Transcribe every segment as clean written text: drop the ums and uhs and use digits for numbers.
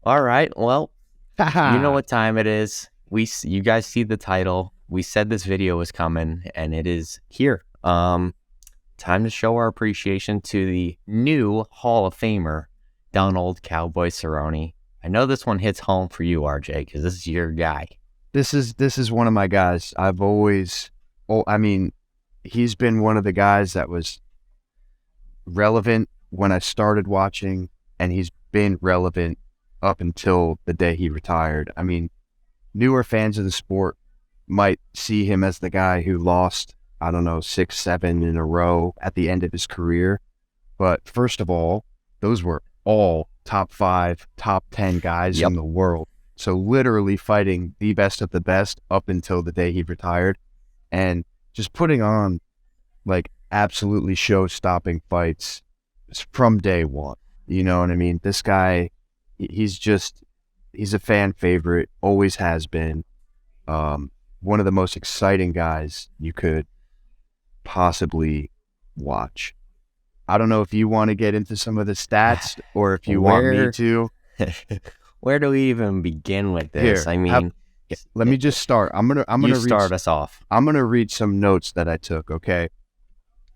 All right. Well, you know Haha. what time it is. You guys see the title. We said this video was coming, and it is here. Time to show our appreciation to the new Hall of Famer, Donald Cowboy Cerrone. I know this one hits home for you, RJ, because this is your guy. This is one of my guys. I mean, he's been one of the guys that was relevant when I started watching, and he's been relevant up until the day he retired. I mean, newer fans of the sport might see him as the guy who lost, I don't know, 6, 7 in a row at the end of his career. But first of all, those were all top 5, top 10 guys Yep. in the world. So literally fighting the best of the best up until the day he retired, and just putting on like absolutely show-stopping fights from day one. You know what I mean? This guy, he's a fan favorite, always has been. One of the most exciting guys you could possibly watch. I don't know if you want to get into some of the stats or if you want me Where to. where do we even begin with this? Here, I mean, let me just start. you start us off. I'm gonna read some notes that I took. Okay,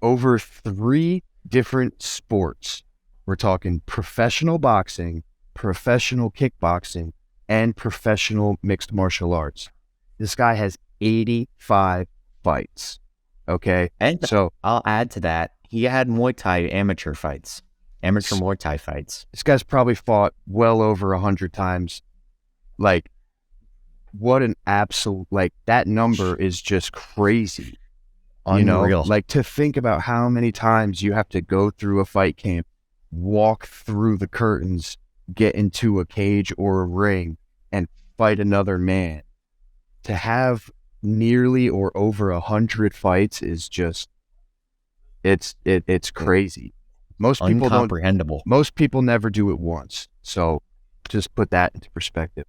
over 3 different sports. We're talking professional boxing, professional kickboxing, and professional mixed martial arts. This guy has 85 fights. Okay, And so I'll add to that, he had Muay Thai amateur Muay Thai fights. this guy's probably fought well over 100 times. Like, what an absolute, like, that number is just crazy. Unreal. Like, to think about how many times you have to go through a fight camp, walk through the curtains, get into a cage or a ring, and fight another man. To have nearly or over 100 fights is just, it's crazy. Uncomprehendable. Most people never do it once. So just put that into perspective.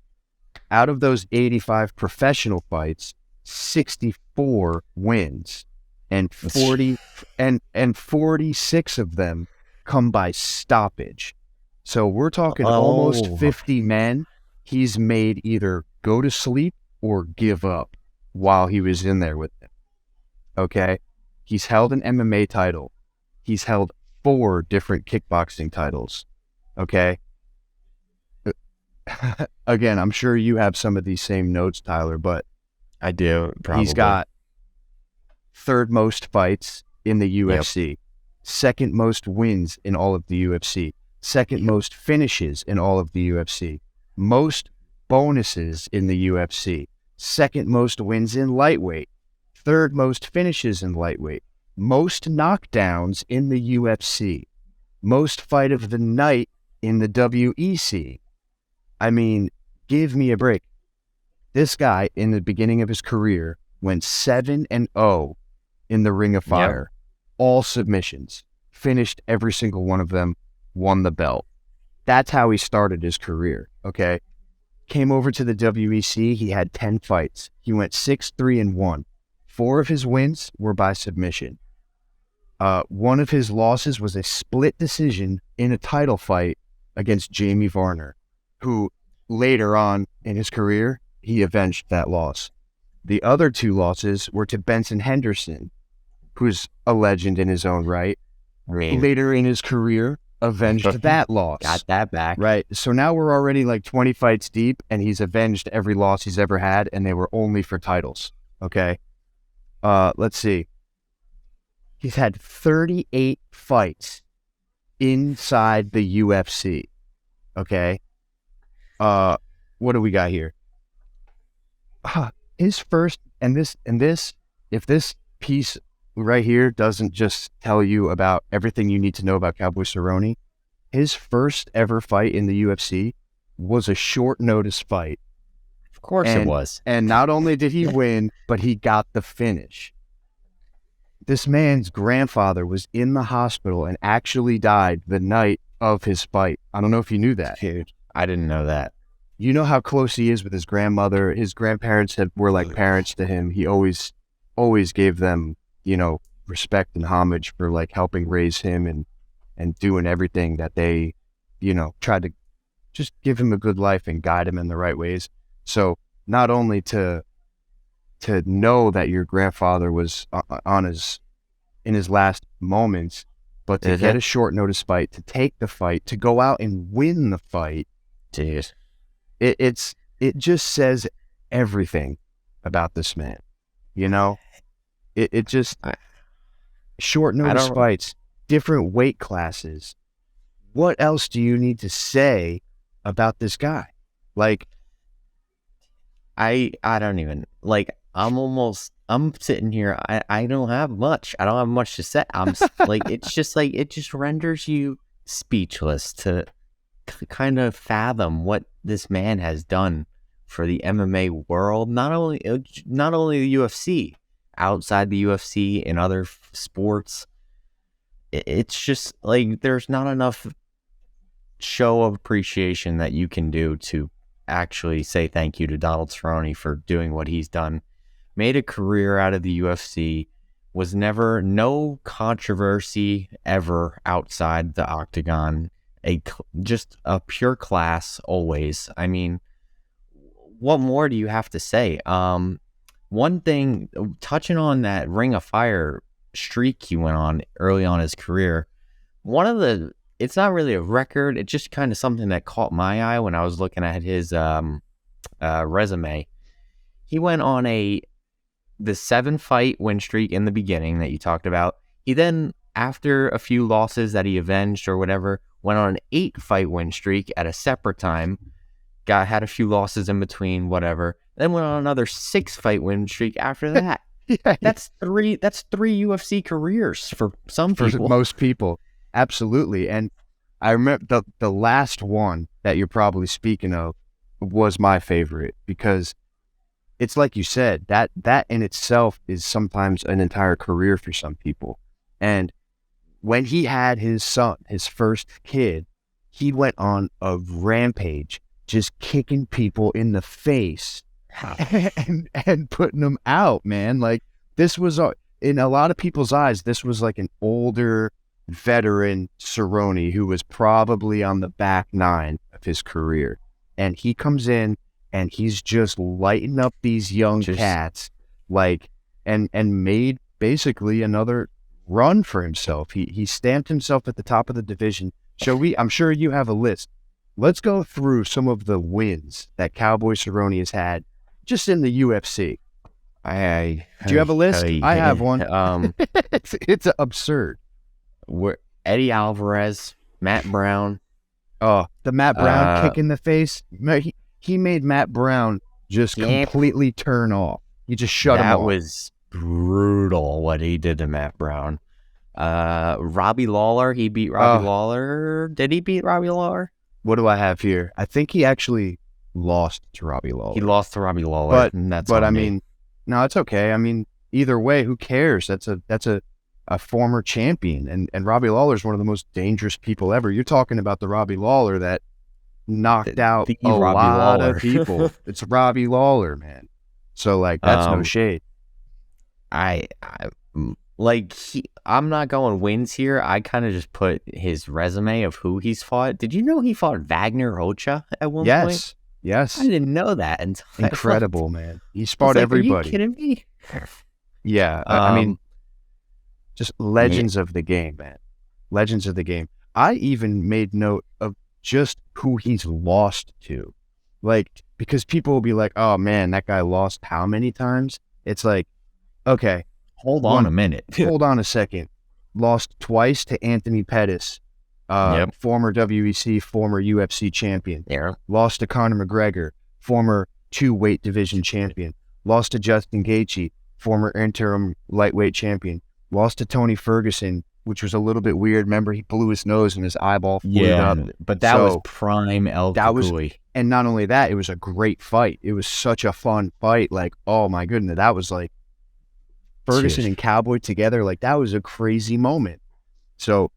Out of those 85 professional fights, 64 wins, and 46 of them come by stoppage. So we're talking almost Oh, 50 men he's made either go to sleep or give up while he was in there with them. Okay? He's held an MMA title. He's held 4 different kickboxing titles. Okay? Again, I'm sure you have some of these same notes, Tyler, but I do, he's probably. got third most fights in the Yep. UFC, second most wins in all of the UFC, second most finishes in all of the UFC, most bonuses in the UFC, second most wins in lightweight, third most finishes in lightweight, most knockdowns in the UFC, most fight of the night in the WEC. I mean, give me a break. This guy, in the beginning of his career, went 7-0 in the Ring of Yep. Fire. All submissions. Finished every single one of them, won the belt. That's how he started his career, okay? Came over to the WEC, he had 10 fights. He went 6-3-1. 4 of his wins were by submission. One of his losses was a split decision in a title fight against Jamie Varner, who later on in his career, he avenged that loss. The other 2 losses were to Benson Henderson, who's a legend in his own right. I mean, Later in his career, avenged that loss. got that back. Right. So now we're already like 20 fights deep, and he's avenged every loss he's ever had, and they were only for titles. Okay. Let's see. He's had 38 fights inside the UFC. Okay. What do we got here? His first, and this, if this piece right here doesn't just tell you about everything you need to know about Cowboy Cerrone, his first ever fight in the UFC was a short notice fight. Of course it was. And not only did he win, but he got the finish. This man's grandfather was in the hospital and actually died the night of his fight. I don't know if you knew that. Dude, I didn't know that. You know how close he is with his grandmother. His grandparents were like parents to him. He always gave them, respect and homage for like helping raise him and doing everything that they, tried to just give him a good life and guide him in the right ways. So not only to know that your grandfather was in his last moments, but to get a short notice fight, to take the fight, to go out and win the fight. Jeez. It just says everything about this man. You know, it just short notice fights, different weight classes. What else do you need to say about this guy? Like, I don't even, like, I'm sitting here. I don't have much. I don't have much to say. Like, it's just like, it just renders you speechless to kind of fathom what this man has done for the MMA world. Not only the UFC, outside the UFC in other sports. It's just like, there's not enough show of appreciation that you can do to actually say thank you to Donald Cerrone for doing what he's done. Made a career out of the UFC, was never, no controversy ever outside the octagon, just a pure class always. I mean, what more do you have to say? One thing, touching on that Ring of Fire streak he went on early on in his career, it's not really a record, it's just kind of something that caught my eye when I was looking at his resume. He went on the 7-fight win streak in the beginning that you talked about. He then, after a few losses that he avenged or whatever, went on an 8-fight win streak at a separate time. Had a few losses in between, whatever. Then went on another 6-fight win streak after that. Yeah. That's three UFC careers for some people. For most people, absolutely. And I remember the last one that you're probably speaking of was my favorite, because it's like you said, that in itself is sometimes an entire career for some people. And when he had his son, his first kid, he went on a rampage, just kicking people in the face and putting them out, man. Like, this was, in a lot of people's eyes, this was like an older veteran Cerrone who was probably on the back nine of his career. And he comes in and he's just lighting up these young cats, like, and made basically another run for himself. He stamped himself at the top of the division. I'm sure you have a list. Let's go through some of the wins that Cowboy Cerrone has had just in the UFC. Do you have a list? I have one. It's absurd. Eddie Alvarez, Matt Brown. Oh, the Matt Brown kick in the face. He made Matt Brown just completely turn off. He just shut him off. That was brutal what he did to Matt Brown. Robbie Lawler, he beat Robbie Lawler. Did he beat Robbie Lawler? What do I have here? I think he actually lost to Robbie Lawler. He lost to Robbie Lawler, but I mean, no, it's okay. I mean, either way, who cares? That's a former champion, and Robbie Lawler is one of the most dangerous people ever. You're talking about the Robbie Lawler that knocked out a lot of people. It's Robbie Lawler, man. So, like, that's no shade. I'm not going wins here. I kind of just put his resume of who he's fought. Did you know he fought Wagner Rocha at one point? Yes. I didn't know that. Incredible, man. He's fought everybody. Are you kidding me? Yeah. I mean, just legends of the game, man. Legends of the game. I even made note of just who he's lost to. Like, because people will be like, oh, man, that guy lost how many times? It's like, okay. Hold on a minute. Hold on a second. Lost twice to Anthony Pettis, former WEC, former UFC champion. Yeah. Lost to Conor McGregor, former 2-weight division champion. Lost to Justin Gaethje, former interim lightweight champion. Lost to Tony Ferguson, which was a little bit weird. Remember, he blew his nose and his eyeball flew up. But that was prime El Cucuy. And not only that, it was a great fight. It was such a fun fight. Like, oh my goodness, that was like Ferguson and Cowboy together. Like, that was a crazy moment. So,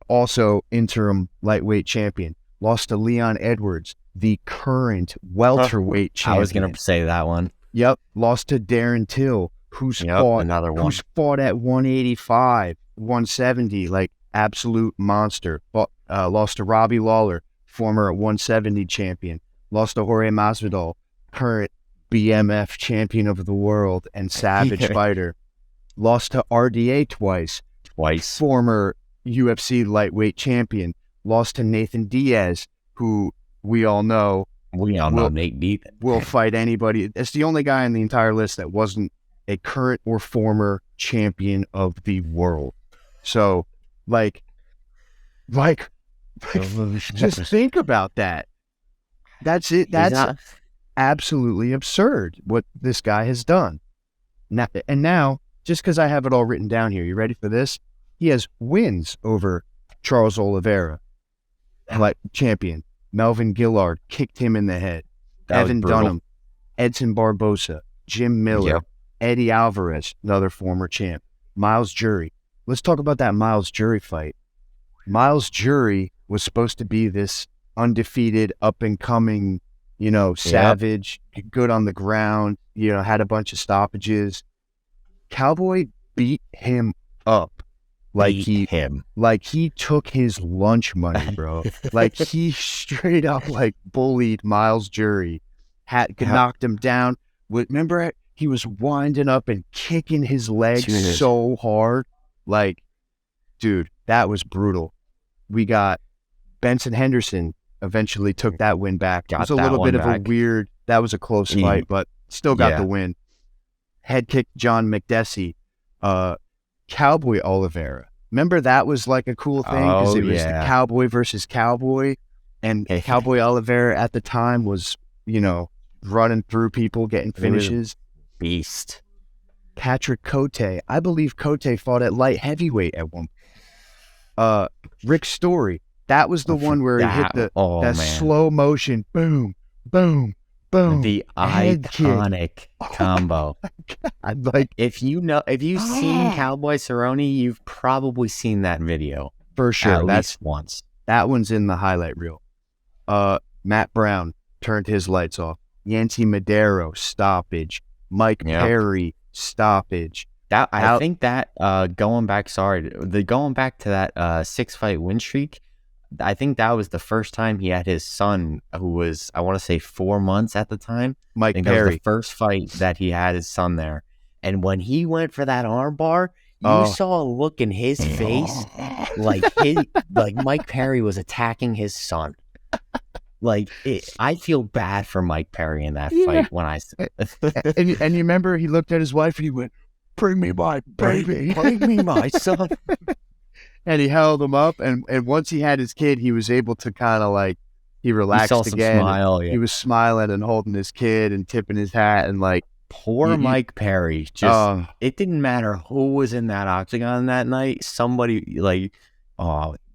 also interim lightweight champion. Lost to Leon Edwards, the current welterweight champion. I was going to say that one. Yep. Lost to Darren Till, who's fought at 185, 170, like absolute monster. Lost to Robbie Lawler, former 170 champion. Lost to Jorge Masvidal, current BMF champion of the world and savage fighter. Lost to RDA twice. Former UFC lightweight champion. Lost to Nathan Diaz, who we all know. Nate Diaz will fight anybody. It's the only guy on the entire list that wasn't a current or former champion of the world. So, just think about that. That's it. That's absolutely absurd what this guy has done. Now, just because I have it all written down here, you ready for this? He has wins over Charles Oliveira, champion. Melvin Gillard kicked him in the head. Evan Dunham, Edson Barbosa, Jim Miller, Eddie Alvarez, another former champ. Miles Jury. Let's talk about that Miles Jury fight. Miles Jury was supposed to be this undefeated, up-and-coming, savage, good on the ground, had a bunch of stoppages. Cowboy beat him up. He took his lunch money, bro. He straight up bullied Miles Jury, knocked him down. Remember, he was winding up and kicking his legs so hard. Dude, that was brutal. We got Benson Henderson eventually took that win back. It was a little bit of a weird, that was a close fight, but still got the win. Head kicked John McDessie. Cowboy Oliveira. Remember that was a cool thing because it was the Cowboy versus Cowboy, and Cowboy Oliveira at the time was running through people, getting finishes. Beast. Patrick Cote. I believe Cote fought at light heavyweight at one. Rick Story. That was the one where he hit that slow motion. Boom, boom, boom. The iconic combo. If you've seen Cowboy Cerrone, you've probably seen that video for sure. At least once. That one's in the highlight reel. Matt Brown turned his lights off. Yancy Madero stoppage. Mike Perry stoppage. I think that going back to that 6-fight win streak. I think that was the first time he had his son, who was, I want to say 4 months at the time. Mike Perry. That was the first fight that he had his son there. And when he went for that armbar, you saw a look in his face like Mike Perry was attacking his son. I feel bad for Mike Perry in that fight when I and you remember he looked at his wife and he went, "Bring me my baby. Bring me my son." And he held him up, and once he had his kid, he was able to kind of he relaxed again. Smile, He was smiling and holding his kid and tipping his hat and poor Mike Perry. Just it didn't matter who was in that octagon that night. Somebody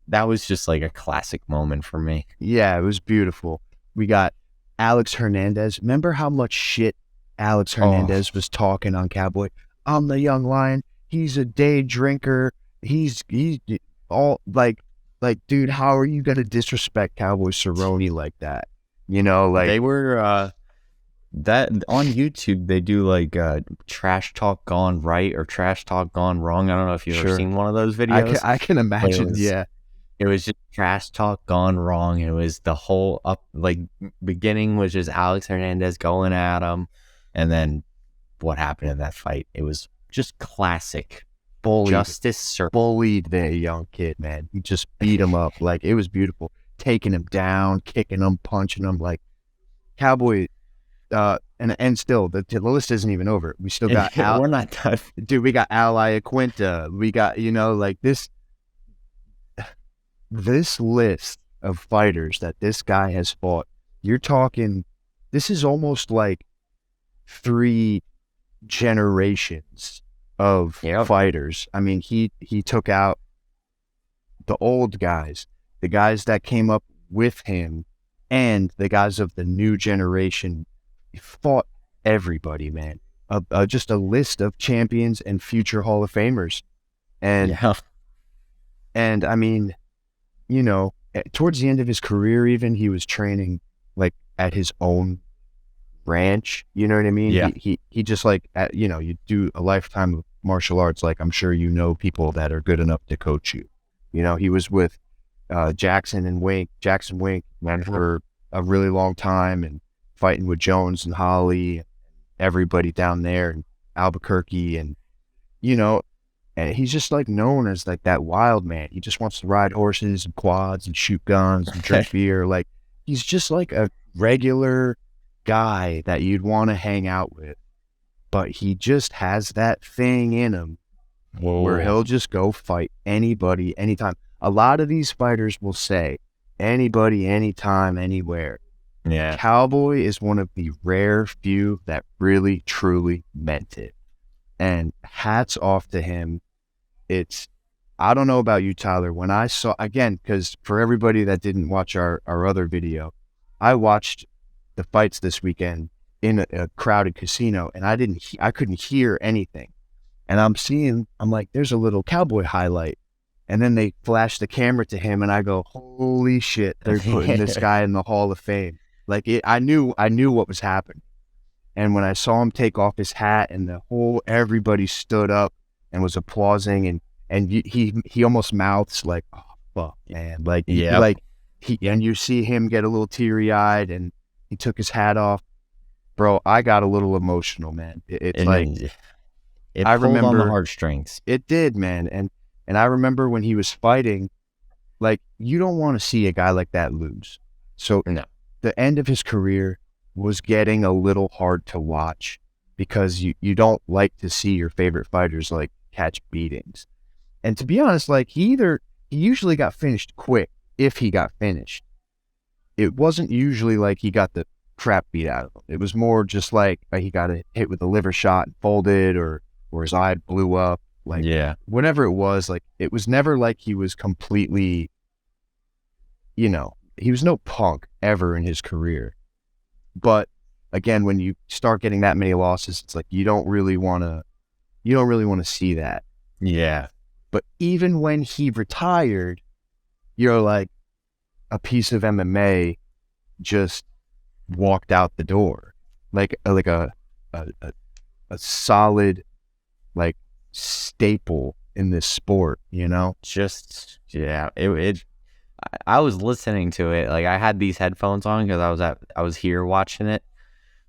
that was just a classic moment for me. Yeah, it was beautiful. We got Alex Hernandez. Remember how much shit Alex Hernandez was talking on Cowboy? I'm the young lion. He's a day drinker. He's all dude, how are you gonna disrespect Cowboy Cerrone like that? They were that on YouTube they do trash talk gone right or trash talk gone wrong. I don't know if you've ever seen one of those videos. I can imagine. It was just trash talk gone wrong. It was the whole beginning was just Alex Hernandez going at him, and then what happened in that fight. It was just classic. Bullied the young kid, man. He just beat him up. It was beautiful. Taking him down, kicking him, punching him. Cowboy, and still, the list isn't even over. We still got we're not done. Dude, we got Al Iaquinta. We got, this list of fighters that this guy has fought. You're talking, this is almost 3 generations of fighters. I mean, he took out the old guys, the guys that came up with him, and the guys of the new generation. He fought everybody, man. Just a list of champions and future Hall of Famers. And I mean, towards the end of his career, even he was training at his own ranch, you know what I mean? Yeah. He just you do a lifetime of martial arts. I'm sure people that are good enough to coach you. He was with Jackson Wink, went for a really long time and fighting with Jones and Holly, everybody down there in Albuquerque, and you know, and he's just like known as like that wild man. He just wants to ride horses and quads and shoot guns and drink beer. Like he's just like a regular guy that you'd want to hang out with, but he just has that thing in him where he'll just go fight anybody, anytime. A lot of these fighters will say anybody, anytime, anywhere. Yeah. Cowboy is one of the rare few that really, truly meant it. And hats off to him. I don't know about you, Tyler. When I saw, again, because for everybody that didn't watch our other video, I watched the fights this weekend in a crowded casino, and I couldn't hear anything. And I'm like, there's a little Cowboy highlight. And then they flash the camera to him, and I go, holy shit, they're putting this guy in the Hall of Fame. Like I knew what was happening. And when I saw him take off his hat and everybody stood up and was applauding, and he almost mouths like, oh fuck, man. Like, yeah, and you see him get a little teary eyed, and he took his hat off. Bro, I got a little emotional, man. It's like, it I pulled remember on the heartstrings. It did, man. And I remember when he was fighting, like, you don't want to see a guy like that lose. So No. The end of his career was getting a little hard to watch because you don't like to see your favorite fighters like catch beatings. And to be honest, like he usually got finished quick if he got finished. It wasn't usually like he got the crap beat out of him. It was more just like he got hit with a liver shot and folded, or his eye blew up. Like, yeah, whatever it was, like it was never like he was completely, he was no punk ever in his career. But again, when you start getting that many losses, it's like you don't really want to see that. yeah. But even when he retired, you're like, a piece of MMA just walked out the door, like a solid like staple in this sport, Just yeah. I was listening to it. Like I had these headphones on because I was here watching it.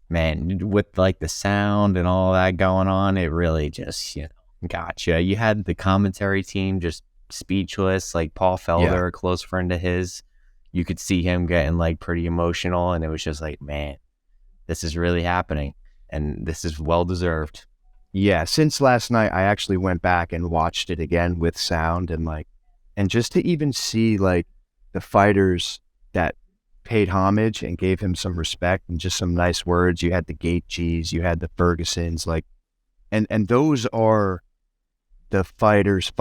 Man, with like the sound and all that going on, it really just gotcha. You had the commentary team just speechless. Like Paul Felder, a close friend of his, you could see him getting like pretty emotional, and it was just like, man, this is really happening, and this is well deserved. Yeah, since last night, I actually went back and watched it again with sound, and just to even see like the fighters that paid homage and gave him some respect and just some nice words. You had the Gaethjes, you had the Fergusons, like, and those are the fighters.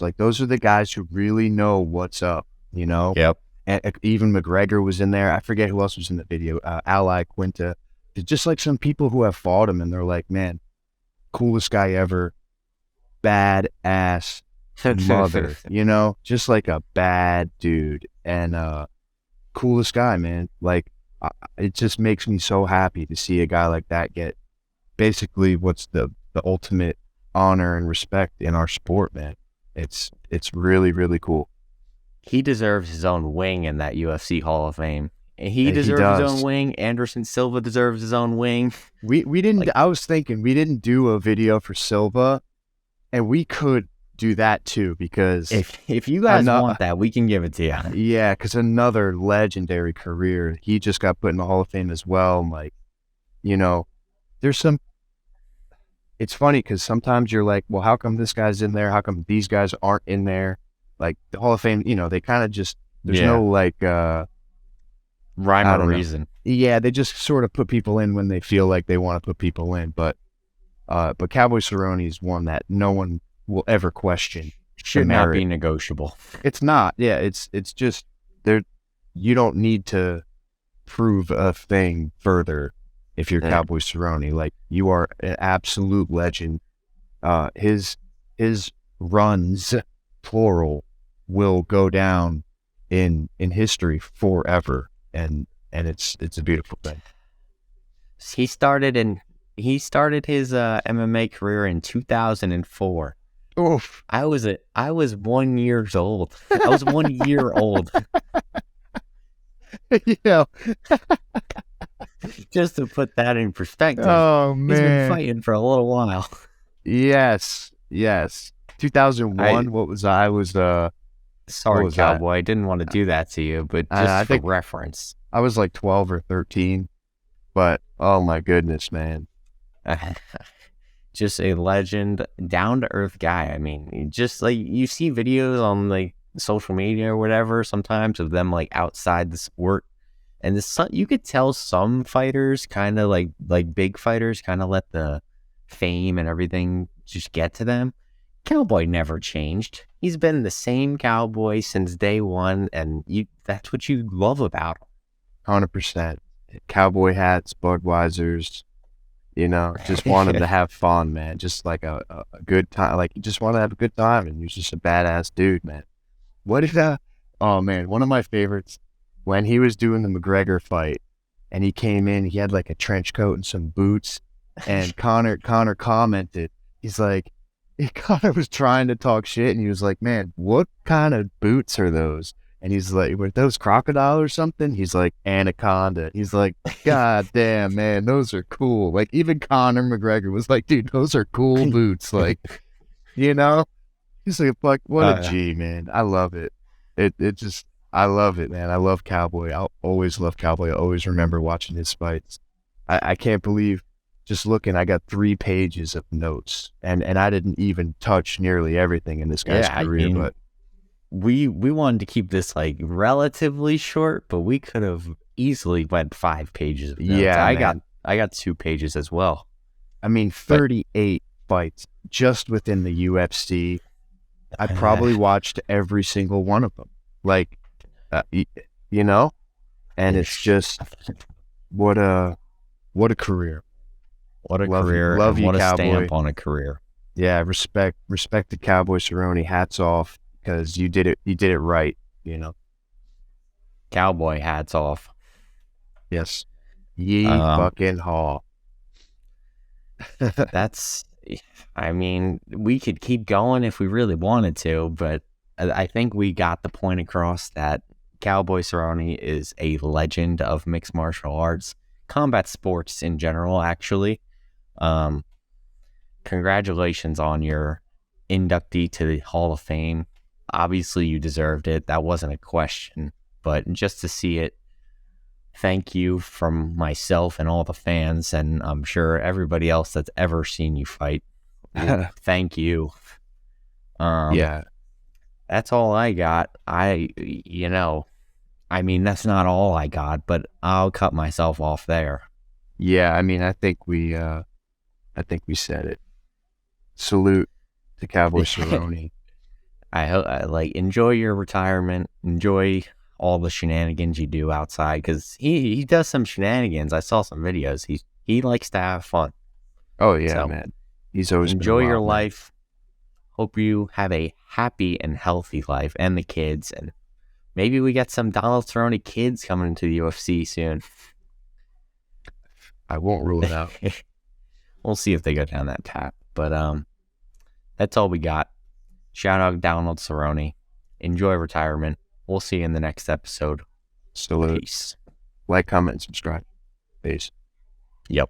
Like those are the guys who really know what's up, Yep. And even McGregor was in there. I forget who else was in the video. Ally Quinta. Just like some people who have fought him, and they're like, man, coolest guy ever, bad ass mother, just like a bad dude, and coolest guy, man. Like, it just makes me so happy to see a guy like that get basically what's the ultimate honor and respect in our sport, man. It's really, really cool. He deserves his own wing in that UFC Hall of Fame. He And deserves his own wing. Anderson Silva deserves his own wing. We didn't. I was thinking we didn't do a video for Silva, and we could do that too, because if you guys want that, we can give it to you. Yeah, because another legendary career. He just got put in the Hall of Fame as well. Like, there's some. It's funny because sometimes you're like, well, how come this guy's in there? How come these guys aren't in there? Like the Hall of Fame, they kind of just there's no like rhyme or reason. Yeah, they just sort of put people in when they feel like they want to put people in. But Cowboy Cerrone is one that no one will ever question. Should not be negotiable. It's not. Yeah, it's just there. You don't need to prove a thing further if you're Cowboy Cerrone. Like, you are an absolute legend. His runs, plural, will go down in history forever, and it's a beautiful thing. He started his MMA career in 2004. Oof. I was 1 year old. I was 1 year old. Yeah. Just to put that in perspective, Oh he's been man. fighting for a little while. Yes. Yes. I 2001. What was I? Was what Sorry, was that? Cowboy. I didn't want to do that to you, but I just for think reference. I was like 12 or 13. But oh my goodness, man. Just a legend, down to earth guy. I mean, just like you see videos on like social media or whatever sometimes of them like outside the sport, and you could tell some fighters kind of like big fighters kind of let the fame and everything just get to them. Cowboy never changed. He's been the same Cowboy since day one, and that's what you love about him. 100%. Cowboy hats, Budweisers, just wanted to have fun, man. Just like a good time. Like, you just want to have a good time, and you're just a badass dude, man. What if oh man, one of my favorites, when he was doing the McGregor fight and he came in, he had like a trench coat and some boots, and Connor commented, he's like, Connor was trying to talk shit, and he was like, man, what kind of boots are those? And he's like, were those crocodile or something? He's like, anaconda. He's like, God damn, man, those are cool. Like, even Conor McGregor was like, dude, those are cool boots. Like, you know? He's like, what a G, man. I love it. It just, I love it, man. I love Cowboy. I'll always love Cowboy. I always remember watching his fights. I can't believe, just looking, I got 3 pages of notes, and I didn't even touch nearly everything in this guy's Yeah, I career, mean, but we wanted to keep this like relatively short, but we could have easily went 5 pages of notes. yeah, man. I got 2 pages as well. I mean, But 38 fights just within the UFC. I probably watched every single one of them. Like, y- you know, and it's just what a career. what a Love you, career love and you, what a Cowboy. stamp on a career. Yeah, respect to Cowboy Cerrone. Hats off, because you did it right. Cowboy hats off. Yes, ye Um, fucking haw. that's, I mean, we could keep going if we really wanted to, but I think we got the point across that Cowboy Cerrone is a legend of mixed martial arts, combat sports in general, actually. Um, Congratulations on your inductee to the Hall of Fame. Obviously, you deserved it. That wasn't a question, but just to see it, thank you from myself and all the fans, and I'm sure everybody else that's ever seen you fight. Thank you. Um, Yeah, that's all I got. I mean, that's not all I got, but I'll cut myself off there. yeah. I mean, I think we said it. Salute to Cowboy Cerrone. I hope, like, enjoy your retirement. Enjoy all the shenanigans you do outside, because he does some shenanigans. I saw some videos. He likes to have fun. Oh yeah, So man. He's always been a enjoy your wild man. life. Hope you have a happy and healthy life, and the kids, and maybe we get some Donald Cerrone kids coming into the UFC soon. I won't rule it out. We'll see if they go down that path. But that's all we got. Shout out Donald Cerrone. Enjoy retirement. We'll see you in the next episode. Salute. Peace. Like, comment, and subscribe. Peace. Yep.